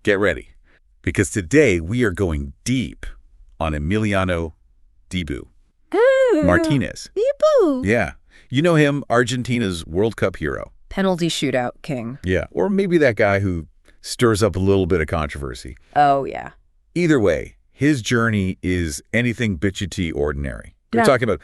Get ready, because today we are going deep on Emiliano Martínez. Dibu. Yeah. You know him, Argentina's World Cup hero. Penalty shootout king. Yeah. Or maybe that guy who stirs up a little bit of controversy. Oh, yeah. Either way, his journey is anything bitchy ordinary. We're Yeah. talking about,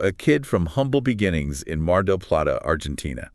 a kid from humble beginnings in Mar del Plata, Argentina.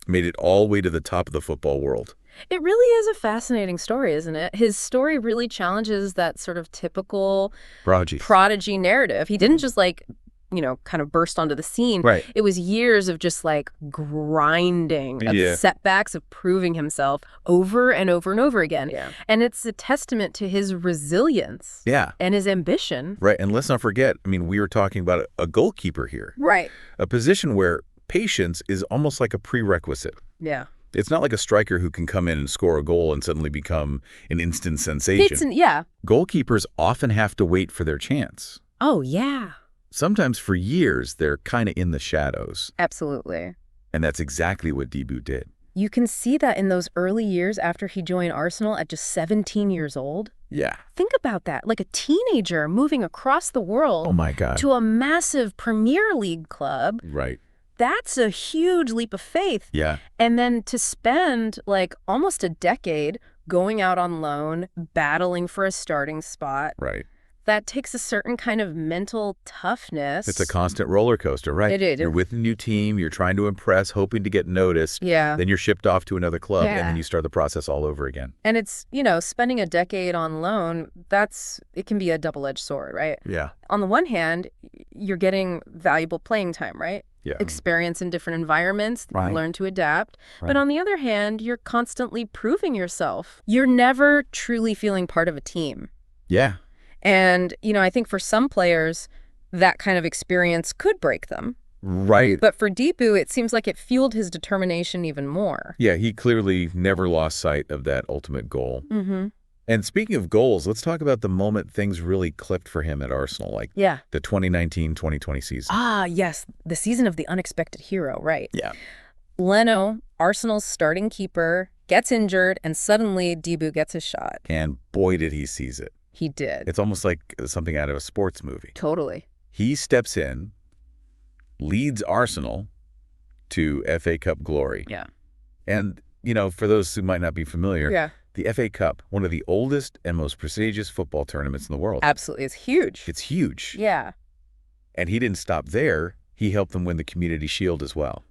Made it all the way to the top of the football world. It really is a fascinating story, isn't it? His story really challenges that sort of typical prodigy narrative. He didn't just kind of burst onto the scene. Right. It was years of just grinding, of setbacks, of proving himself over and over and over again. Yeah. And it's a testament to his resilience. Yeah. And his ambition. Right. And let's not forget, we were talking about a goalkeeper here. Right. A position where patience is almost like a prerequisite. Yeah. It's not like a striker who can come in and score a goal and suddenly become an instant sensation. Yeah. Goalkeepers often have to wait for their chance. Oh, yeah. Sometimes for years, they're kind of in the shadows. Absolutely. And that's exactly what Dibu did. You can see that in those early years after he joined Arsenal at just 17 years old. Yeah. Think about that, like a teenager moving across the world Oh, my God. to a massive Premier League club. Right. That's a huge leap of faith. Yeah. And then to spend almost a decade going out on loan, battling for a starting spot. Right. That takes a certain kind of mental toughness. It's a constant roller coaster, right? It is. You're with a new team, you're trying to impress, hoping to get noticed. Yeah. Then you're shipped off to another club, Yeah. and then you start the process all over again. And it's, spending a decade on loan, it can be a double-edged sword, right? Yeah. On the one hand, you're getting valuable playing time, right? Yeah. Experience in different environments, Right. learn to adapt. Right. But on the other hand, you're constantly proving yourself. You're never truly feeling part of a team. Yeah. And, I think for some players, that kind of experience could break them. Right. But for Dibu, it seems like it fueled his determination even more. Yeah, he clearly never lost sight of that ultimate goal. Mm-hmm. And speaking of goals, let's talk about the moment things really clicked for him at Arsenal, the 2019-2020 season. Ah, yes. The season of the unexpected hero, right. Yeah. Leno, Arsenal's starting keeper, gets injured, and suddenly Dibu gets his shot. And boy, did he seize it. He did. It's almost like something out of a sports movie. Totally. He steps in, leads Arsenal to FA Cup glory. Yeah. And, for those who might not be familiar, Yeah. the FA Cup, one of the oldest and most prestigious football tournaments in the world. Absolutely. It's huge. It's huge. Yeah. And he didn't stop there. He helped them win the Community Shield as well.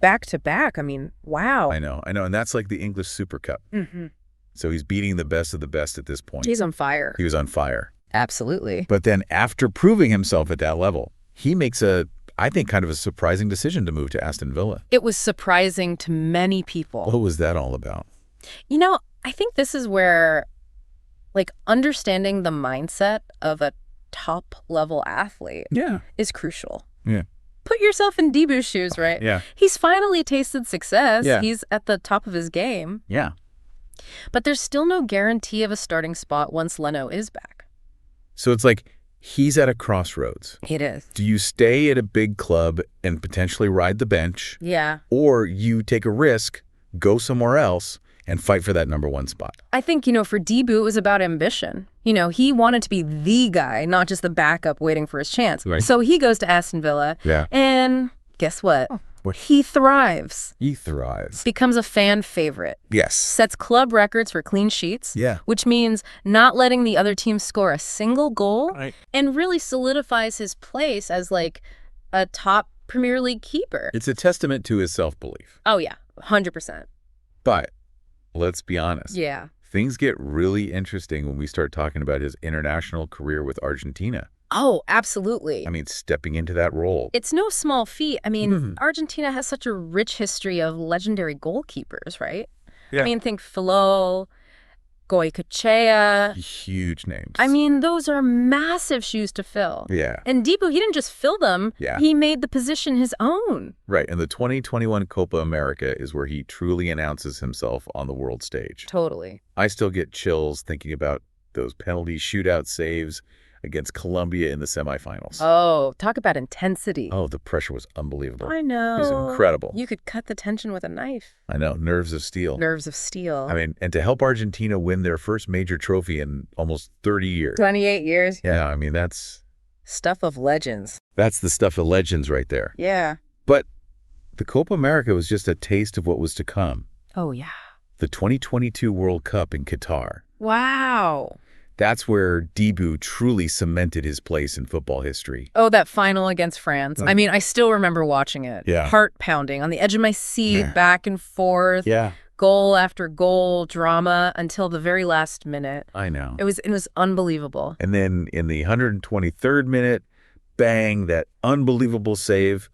Back to back. Wow. I know. And that's like the English Super Cup. Mm-hmm. So he's beating the best of the best at this point. He's on fire. He was on fire. Absolutely. But then after proving himself at that level, he makes I think, kind of a surprising decision to move to Aston Villa. It was surprising to many people. What was that all about? I think this is where, understanding the mindset of a top-level athlete is crucial. Yeah. Put yourself in Dibu's shoes, right? Yeah. He's finally tasted success. Yeah. He's at the top of his game. Yeah. But there's still no guarantee of a starting spot once Leno is back. So it's like he's at a crossroads. It is. Do you stay at a big club and potentially ride the bench? Yeah. Or you take a risk, go somewhere else, and fight for that number one spot? I think, for Dibu, it was about ambition. He wanted to be the guy, not just the backup waiting for his chance. Right. So he goes to Aston Villa. Yeah. And guess what? What? He thrives. He thrives. Becomes a fan favorite. Yes. Sets club records for clean sheets. Yeah. Which means not letting the other team score a single goal. Right. And really solidifies his place as a top Premier League keeper. It's a testament to his self-belief. Oh, yeah. 100%. But let's be honest. Yeah. Things get really interesting when we start talking about his international career with Argentina. Oh, absolutely. Stepping into that role. It's no small feat. Argentina has such a rich history of legendary goalkeepers, right? Yeah. Think Flo, Goalkeeper. Huge names. Those are massive shoes to fill. Yeah. And Dibu, he didn't just fill them. Yeah. He made the position his own. Right. And the 2021 Copa America is where he truly announces himself on the world stage. Totally. I still get chills thinking about those penalty shootout saves. against Colombia in the semifinals. Oh, talk about intensity. Oh, the pressure was unbelievable. I know. It was incredible. You could cut the tension with a knife. I know. Nerves of steel. Nerves of steel. I mean, and to help Argentina win their first major trophy in almost 30 years. 28 years. Yeah, I mean, that's... Stuff of legends. That's the stuff of legends right there. Yeah. But the Copa America was just a taste of what was to come. Oh, yeah. The 2022 World Cup in Qatar. Wow. That's where Dibu truly cemented his place in football history. Oh, that final against France. I mean, I still remember watching it. Yeah. Heart pounding on the edge of my seat, back and forth. Yeah. Goal after goal, drama until the very last minute. I know. It was unbelievable. And then in the 123rd minute, bang, that unbelievable save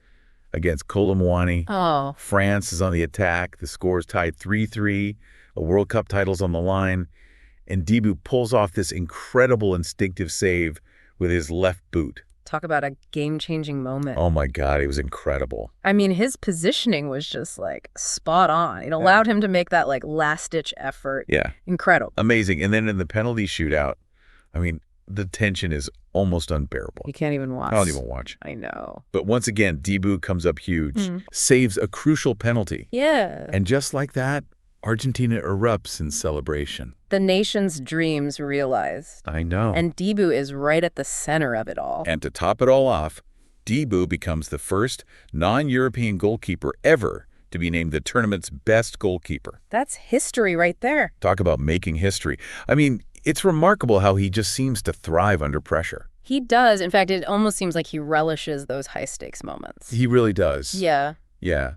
against Colomwani. Oh. France is on the attack. The score is tied 3-3. A World Cup title's on the line. And Dibu pulls off this incredible instinctive save with his left boot. Talk about a game-changing moment. Oh, my God. It was incredible. I mean, his positioning was just, like, spot on. It allowed him to make that, like, last-ditch effort. Yeah. Incredible. Amazing. And then in the penalty shootout, I mean, the tension is almost unbearable. You can't even watch. I don't even watch. I know. But once again, Dibu comes up huge, saves a crucial penalty. Yeah. And just like that, Argentina erupts in celebration. The nation's dreams realized. I know. And Dibu is right at the center of it all. And to top it all off, Dibu becomes the first non-European goalkeeper ever to be named the tournament's best goalkeeper. That's history right there. Talk about making history. I mean, it's remarkable how he just seems to thrive under pressure. He does. In fact, it almost seems like he relishes those high-stakes moments. He really does. Yeah. Yeah.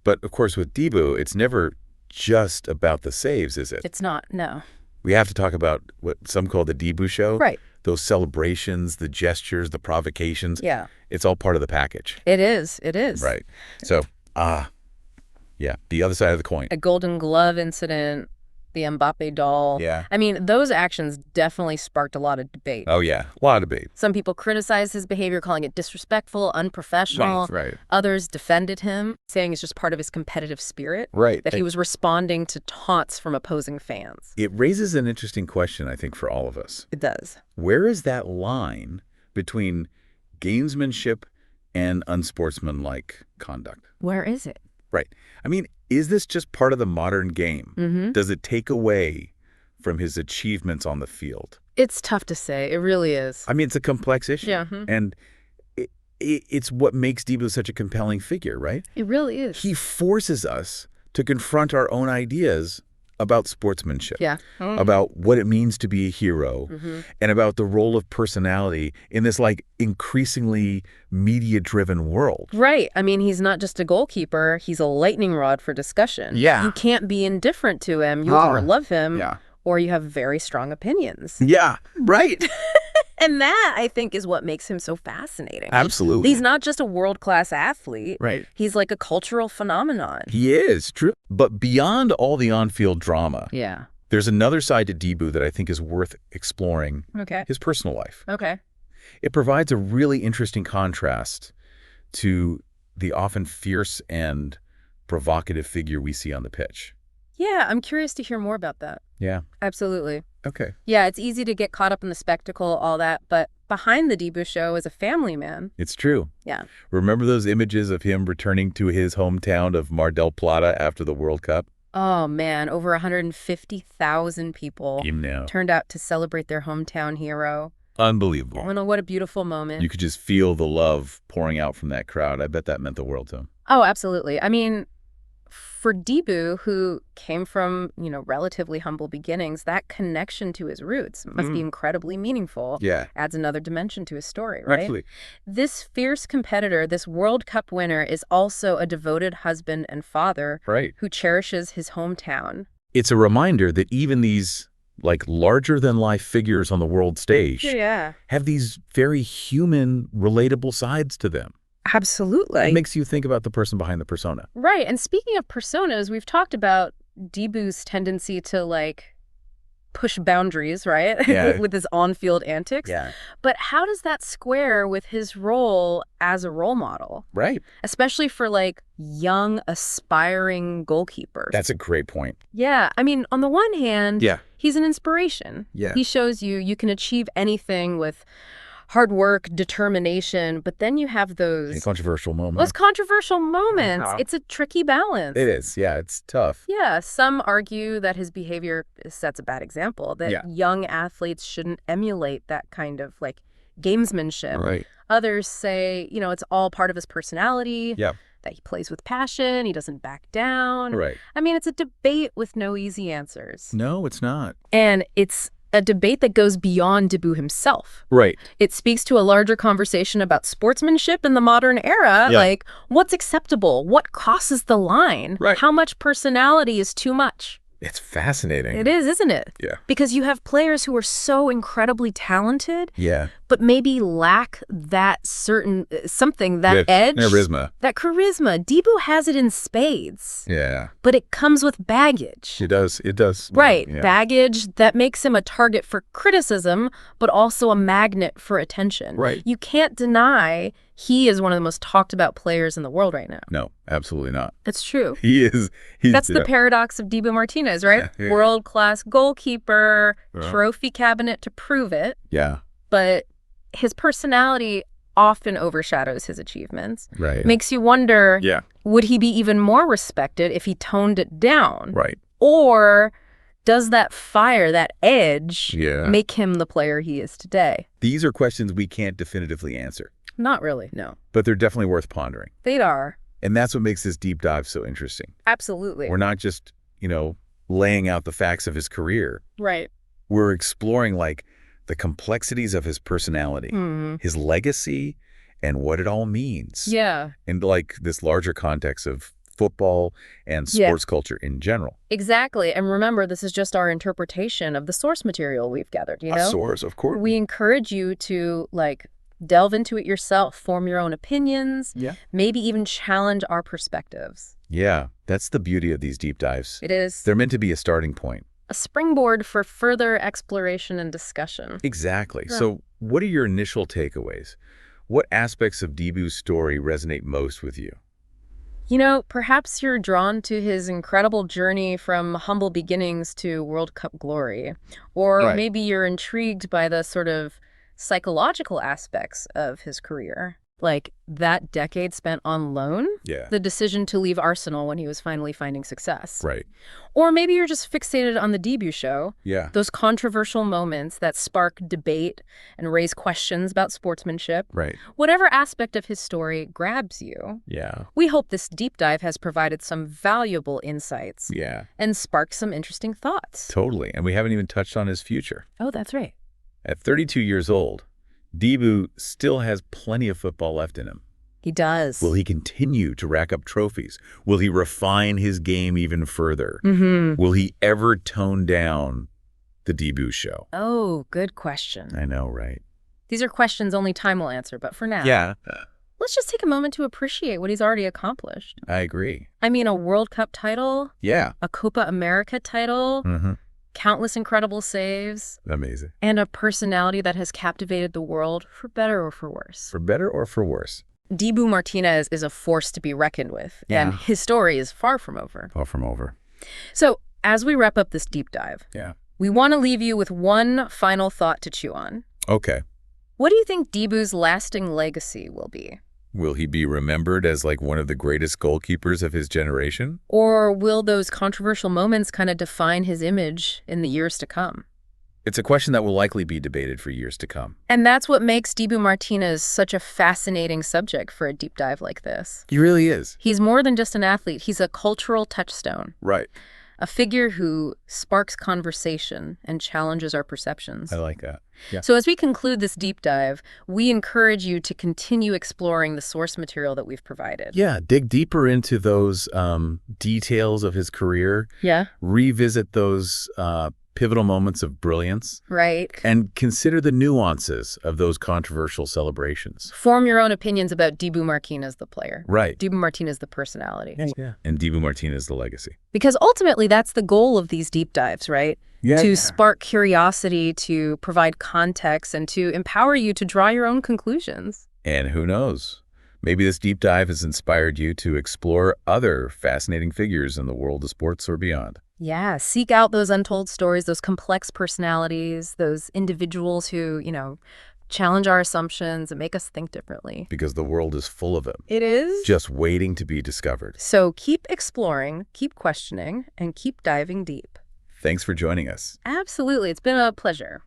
But, of course, with Dibu, it's never just about the saves, is it? It's not, no. We have to talk about what some call the Dibu show. Right. Those celebrations, the gestures, the provocations. Yeah. It's all part of the package. It is. It is. Right. So, yeah, the other side of the coin. A Golden Glove incident, the Mbappe doll. Yeah. I mean, those actions definitely sparked a lot of debate. Oh, yeah. A lot of debate. Some people criticized his behavior, calling it disrespectful, unprofessional. Right. Others defended him, saying it's just part of his competitive spirit. Right. That he was responding to taunts from opposing fans. It raises an interesting question, I think, for all of us. It does. Where is that line between gamesmanship and unsportsmanlike conduct? Where is it? Right. I mean, is this just part of the modern game? Mm-hmm. Does it take away from his achievements on the field? It's tough to say. It really is. I mean, it's a complex issue. Yeah. And it's what makes Dibu such a compelling figure, right? It really is. He forces us to confront our own ideas about sportsmanship, about what it means to be a hero, and about the role of personality in this, like, increasingly media-driven world. Right. I mean, he's not just a goalkeeper. He's a lightning rod for discussion. Yeah. You can't be indifferent to him. You either love him or you have very strong opinions. Yeah, right. And that, I think, is what makes him so fascinating. Absolutely. He's not just a world-class athlete. Right. He's like a cultural phenomenon. He is, true. But beyond all the on-field drama, there's another side to Dibu that I think is worth exploring. Okay. His personal life. Okay. It provides a really interesting contrast to the often fierce and provocative figure we see on the pitch. Yeah, I'm curious to hear more about that. Yeah. Absolutely. Okay. Yeah, it's easy to get caught up in the spectacle, all that, but behind the Dibu show is a family man. It's true. Yeah. Remember those images of him returning to his hometown of Mar del Plata after the World Cup? Oh, man, over 150,000 people turned out to celebrate their hometown hero. Unbelievable. Oh, no, what a beautiful moment. You could just feel the love pouring out from that crowd. I bet that meant the world to him. Oh, absolutely. I mean, for Dibu, who came from, relatively humble beginnings, that connection to his roots must be incredibly meaningful. Yeah. Adds another dimension to his story, right? Absolutely. This fierce competitor, this World Cup winner, is also a devoted husband and father who cherishes his hometown. It's a reminder that even these, like, larger-than-life figures on the world stage have these very human, relatable sides to them. Absolutely. It makes you think about the person behind the persona. Right. And speaking of personas, we've talked about Dibu's tendency to, like, push boundaries, right? Yeah. With his on-field antics. Yeah. But how does that square with his role as a role model? Right. Especially for, like, young, aspiring goalkeepers. That's a great point. Yeah. I mean, on the one hand, He's an inspiration. Yeah. He shows you can achieve anything with hard work, determination, but then you have those controversial moments. Those controversial moments. It's a tricky balance. It is. Yeah, it's tough. Yeah, some argue that his behavior sets a bad example, that young athletes shouldn't emulate that kind of like gamesmanship. Right. Others say, it's all part of his personality. Yeah. That he plays with passion, he doesn't back down. Right. I mean, it's a debate with no easy answers. No, it's not. And it's a debate that goes beyond Dibou himself. Right. It speaks to a larger conversation about sportsmanship in the modern era. Yeah. Like, what's acceptable? What crosses the line? Right. How much personality is too much? It's fascinating. It is, isn't it? Yeah. Because you have players who are so incredibly talented, Yeah. but maybe lack that certain something, that edge. Charisma. That charisma. Dibou has it in spades. Yeah. But it comes with baggage. It does. It does. Right. Yeah. Baggage that makes him a target for criticism, but also a magnet for attention. Right. You can't deny he is one of the most talked about players in the world right now. No, absolutely not. It's true. He is. That's the paradox of Dibou Martínez, right? Yeah. World-class goalkeeper, trophy cabinet to prove it. Yeah. But his personality often overshadows his achievements. Right. Makes you wonder, Yeah. would he be even more respected if he toned it down? Right. Or does that fire, that edge, Yeah. make him the player he is today? These are questions we can't definitively answer, Not really, no. but they're definitely worth pondering. They are. And that's what makes this deep dive so interesting. Absolutely. We're not just, laying out the facts of his career. Right. We're exploring, like, the complexities of his personality, his legacy, and what it all means. Yeah. And, like, this larger context of football and sports culture in general. Exactly. And remember, this is just our interpretation of the source material we've gathered, A source, of course. We encourage you to, delve into it yourself, form your own opinions, maybe even challenge our perspectives. Yeah, that's the beauty of these deep dives. It is. They're meant to be a starting point. A springboard for further exploration and discussion. Exactly. Yeah. So what are your initial takeaways? What aspects of Dibou's story resonate most with you? Perhaps you're drawn to his incredible journey from humble beginnings to World Cup glory. Or maybe you're intrigued by the sort of psychological aspects of his career. Like that decade spent on loan, the decision to leave Arsenal when he was finally finding success. Right. Or maybe you're just fixated on the Dibou show, those controversial moments that spark debate and raise questions about sportsmanship. Right. Whatever aspect of his story grabs you, we hope this deep dive has provided some valuable insights and sparked some interesting thoughts. Totally. And we haven't even touched on his future. Oh, that's right. At 32 years old, Dibou still has plenty of football left in him. He does. Will he continue to rack up trophies? Will he refine his game even further? Will he ever tone down the Dibou show? Oh, good question. I know, right? These are questions only time will answer, but for now, let's just take a moment to appreciate what he's already accomplished. I agree. I mean, a World Cup title, a Copa America title, countless incredible saves. Amazing. And a personality that has captivated the world for better or for worse. For better or for worse. Dibou Martínez is a force to be reckoned with, and his story is far from over. Far from over. So, as we wrap up this deep dive, we want to leave you with one final thought to chew on. Okay. What do you think Dibou's lasting legacy will be? Will he be remembered as like one of the greatest goalkeepers of his generation? Or will those controversial moments kind of define his image in the years to come? It's a question that will likely be debated for years to come. And that's what makes Dibou Martínez such a fascinating subject for a deep dive like this. He really is. He's more than just an athlete. He's a cultural touchstone. Right. A figure who sparks conversation and challenges our perceptions. I like that. Yeah. So as we conclude this deep dive, we encourage you to continue exploring the source material that we've provided. Yeah, dig deeper into those details of his career. Revisit those pivotal moments of brilliance. Right. And consider the nuances of those controversial celebrations. Form your own opinions about Dibou Martínez, the player. Right. Dibou Martínez, the personality. Yeah. And Dibou Martínez, the legacy. Because ultimately, that's the goal of these deep dives, right? Yeah. To spark curiosity, to provide context, and to empower you to draw your own conclusions. And who knows? Maybe this deep dive has inspired you to explore other fascinating figures in the world of sports or beyond. Yeah, seek out those untold stories, those complex personalities, those individuals who, challenge our assumptions and make us think differently. Because the world is full of them. It is. Just waiting to be discovered. So keep exploring, keep questioning, and keep diving deep. Thanks for joining us. Absolutely. It's been a pleasure.